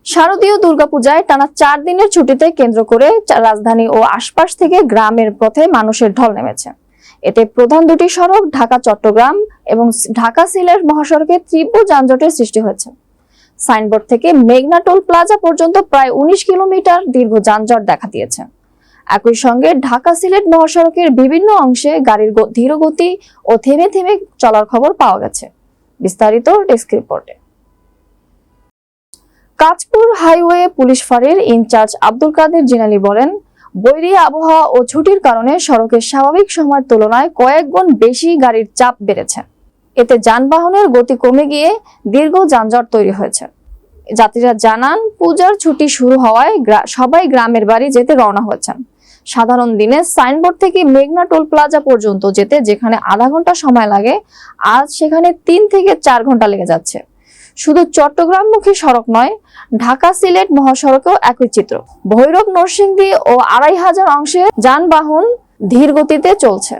শারদীয় দুর্গাপূজায় টানা 4 দিনের ছুটিতে কেন্দ্র করে রাজধানী ও আশপাশ থেকে গ্রামের পথে মানুষের ঢল নেমেছে। এতে প্রধান দুটি সড়ক ঢাকা চট্টগ্রাম এবং ঢাকা সিলেট মহাসড়কে তীব্র যানজটের সৃষ্টি হয়েছে। সাইনবোর্ড থেকে মেঘনা টোল প্লাজা পর্যন্ত প্রায় 19 কিলোমিটার দীর্ঘ যানজট দেখা দিয়েছে। একই সঙ্গে ঢাকা সিলেট মহাসড়কের বিভিন্ন অংশে গাড়ির ধীরগতি ও থেমে থেমে চলার খবর পাওয়া গেছে। বিস্তারিত ডেস্ক রিপোর্টে। কাঁচপুর হাইওয়ে পুলিশ ফাঁড়ির ইনচার্জ আব্দুল কাদের জিনানী বলেন, বৈরী আবহাওয়া ও ছুটির কারণে সড়কের স্বাভাবিক সময়ের তুলনায় কয়েক গুণ বেশি গাড়ির চাপ বেড়েছে। এতে যানবাহনের গতি কমে গিয়ে দীর্ঘ যানজট তৈরি হয়েছে। যাত্রীরা জানান, পূজার ছুটি শুরু হওয়ায় সবাই গ্রামের বাড়ি যেতে রওনা হয়েছেন। সাধারণ দিনে সাইনবোর্ড থেকে মেঘনা টোল প্লাজা পর্যন্ত যেতে যেখানে আধা ঘন্টা সময় লাগে, আজ সেখানে 3 থেকে 4 ঘন্টা লেগে যাচ্ছে। শুধু চট্টগ্রামমুখী সড়ক নয়, ঢাকা সিলেট মহাসড়কেও একই চিত্র। ভৈরব নরসিংদী ও 2500 অংশে যানবাহন ধীর গতিতে চলছে।